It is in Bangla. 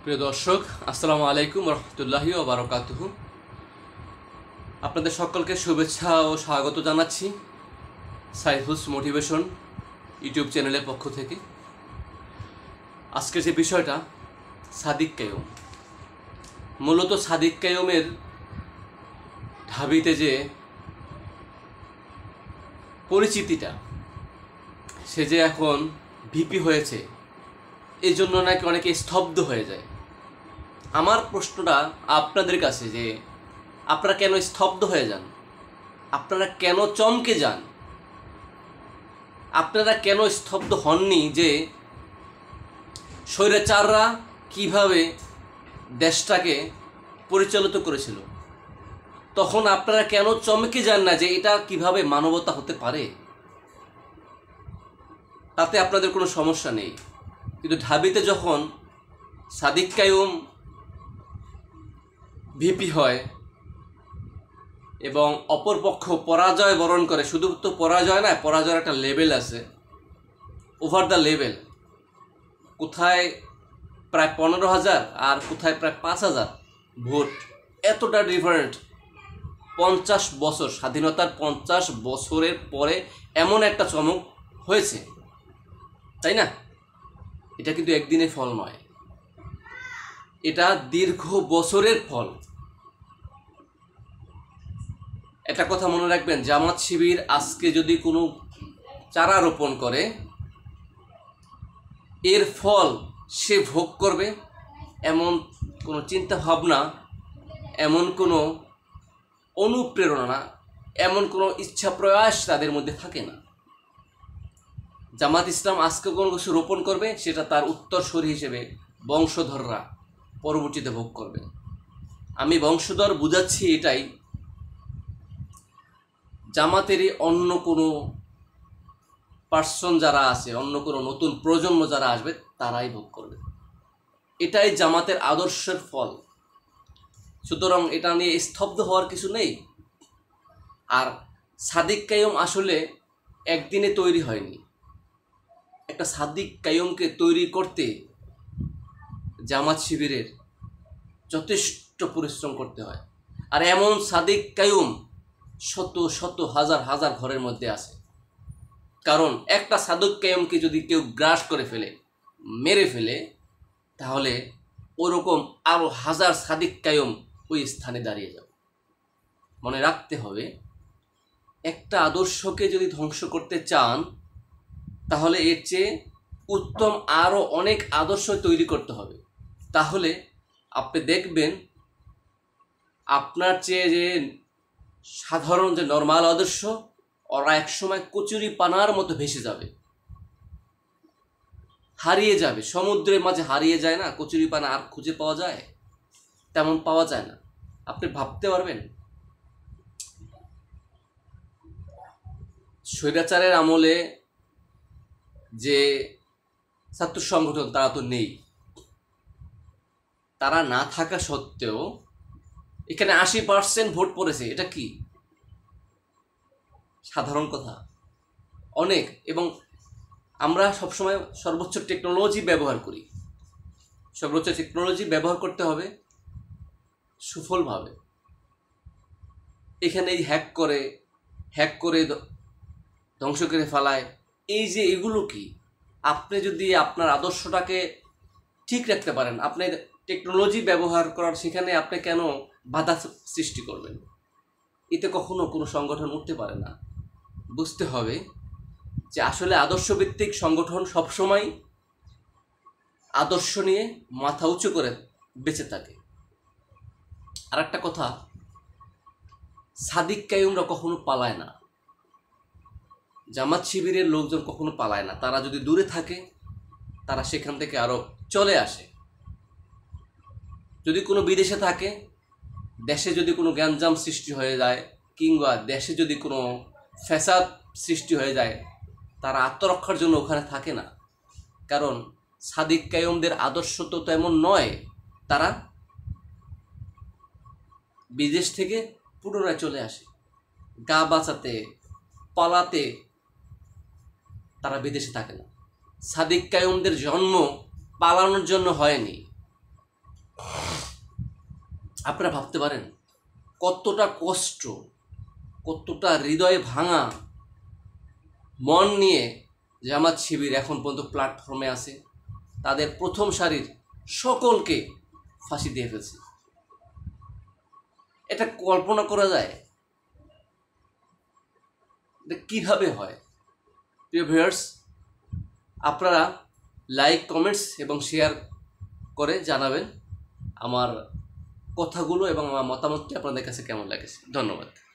প্রিয় দর্শক, আসসালামু আলাইকুম রহমতুল্লাহি ওয়া বারাকাতুহু। আপনাদের সকলকে শুভেচ্ছা ও স্বাগত জানাচ্ছি সাইফুস মোটিভেশন ইউটিউব চ্যানেলের পক্ষ থেকে। আজকের যে বিষয়টা সাদিক কায়ুম, মূলত সাদিক কায়ুমের ঢাবিতে যে পরিচিতিটা, সে যে এখন ভিপি হয়েছে, এই জন্য নাকি অনেকে স্তব্ধ হয়ে যায়। আমার প্রশ্নটা আপনাদের কাছে যে আপনারা কেন স্তব্ধ হয়ে যান, আপনারা কেন চমকে যান, আপনারা কেন স্তব্ধ হননি যে স্বৈরাচাররা কিভাবে দেশটাকে পরিচালিত করেছিল? তখন আপনারা কেন চমকে যান না যে এটা কিভাবে মানবতা হতে পারে? তাতে আপনাদের কোনো সমস্যা নেই। কিন্তু ঢাবিতে যখন সাদিক কায়ুম ভিপি হয় এবং অপরপক্ষ পরাজয় বরণ করে, শুধু তো পরাজয় না, পরাজয়ের একটা লেভেল আছে, ওভার দ্য লেভেল। কোথায় প্রায় 15,000 আর কোথায় প্রায় 5,000 ভোট, এতটা ডিফারেন্ট। 50 বছর স্বাধীনতার 50 বছরের পরে এমন একটা চমক হয়েছে, তাই না? এটা কিন্তু একদিনের ফল নয়, এটা দীর্ঘ বছরের ফল। একটা কথা মনে রাখবেন, জামাত শিবির আজকে যদি কোনো চারা রোপণ করে, এর ফল সে ভোগ করবে এমন কোনো চিন্তা ভাবনা, এমন কোনো অনুপ্রেরণা, এমন কোনো ইচ্ছা প্রয়াস তাদের মধ্যে থাকে না। জামাত ইসলাম আজকে কোনো কিছু রোপণ করবে, সেটা তার উত্তরসূরি হিসেবে বংশধররা পরবর্তীতে ভোগ করবে। আমি বংশধর বুঝাচ্ছি এটাই, জামাতেরই অন্য কোনো পার্সন যারা আছে, অন্য কোনো নতুন প্রজন্ম যারা আসবে, তারাই ভোগ করবে। এটাই জামাতের আদর্শের ফল। সুতরাং এটা নিয়ে স্তব্ধ হওয়ার কিছু নেই। আর সাদিক কায়ুম আসলে একদিনে তৈরি হয়নি। একটা সাদিক কায়ুমকে তৈরি করতে জামাত শিবিরের যথেষ্ট পরিশ্রম করতে হয়। আর এমন সাদিক কায়ুম শত শত হাজার হাজার ঘরের মধ্যে আছে। কারণ একটা সাদিক কায়ুমকে যদি কেউ গ্রাস করে ফেলে, মেরে ফেলে, তাহলে ওরকম আরও হাজার সাদিক কায়ুম ওই স্থানে দাঁড়িয়ে যাবে। মনে রাখতে হবে, একটা আদর্শকে যদি ধ্বংস করতে চান, তাহলে এর চেয়ে উত্তম আরও অনেক আদর্শ তৈরি করতে হবে। তাহলে আপনি দেখবেন আপনার চেয়ে যে সাধারণ যে নর্মাল আদর্শ, ওরা একসময় কচুরি পানার মতো ভেসে যাবে, হারিয়ে যাবে। সমুদ্রের মাঝে হারিয়ে যায় না কচুরি পানা, আর খুঁজে পাওয়া যায়? তেমন পাওয়া যায় না। আপনি ভাবতে পারবেন স্বৈরাচারের আমলে যে ছাত্র সংগঠন, তারা তো নেই। তারা না থাকা সত্ত্বেও এখানে 80% ভোট পড়েছে। এটা কি সাধারণ কথা? অনেক। এবং আমরা সবসময় সর্বোচ্চ টেকনোলজি ব্যবহার করি। সর্বোচ্চ টেকনোলজি ব্যবহার করতে হবে সুফলভাবে। এখানে এই হ্যাক করে ধ্বংস করে ফেলায়, এই যে এগুলো কি? আপনি যদি আপনার আদর্শটাকে ঠিক রাখতে পারেন, আপনি টেকনোলজি ব্যবহার করার সেখানে আপনি কেন বাধা সৃষ্টি করবেন? এতে কখনো কোনো সংগঠন উঠতে পারে না। বুঝতে হবে যে আসলে আদর্শভিত্তিক সংগঠন সবসময় আদর্শ নিয়ে মাথা উঁচু করে বেঁচে থাকে। আর একটা কথা, সাদিক কায়ুমরা কখনো পালায় না, জামাত শিবিরের লোকজন কখনো পালায় না। তারা যদি দূরে থাকে, তারা সেখান থেকে আরও চলে আসে। যদি কোনো বিদেশে থাকে, দেশে যদি কোনো গ্যাঞ্জাম সৃষ্টি হয়ে যায়, কিংবা দেশে যদি কোনো ফ্যাসাদ সৃষ্টি হয়ে যায়, তারা আত্মরক্ষার জন্য ওখানে থাকে না। কারণ সাদিক কায়ুমদের আদর্শ তো তেমন নয়। তারা বিদেশ থেকে পুনরায় চলে আসে গা বাঁচাতে, পালাতে। তারা বিদেশে থাকে না। সাদিক কায়ুমদের জন্ম পালানোর জন্য হয়নি, আপনারা ভাবতে পারেন কতটা কষ্ট, কতটা হৃদয় ভাঙা মন নিয়ে জামাত শিবির এখন পর্যন্ত প্ল্যাটফর্মে আছে, তাদের প্রথম সারির সকলকে ফাঁসি দিয়ে ফেলছে। এটা কল্পনা করা যায়? এটা কীভাবে হয়? প্রিয় ভিউয়ার্স, আপনারা লাইক, কমেন্টস এবং শেয়ার করে জানাবেন আমার কথাগুলো এবং আমার মতামতটি আপনাদের কাছে কেমন লাগেছে। ধন্যবাদ।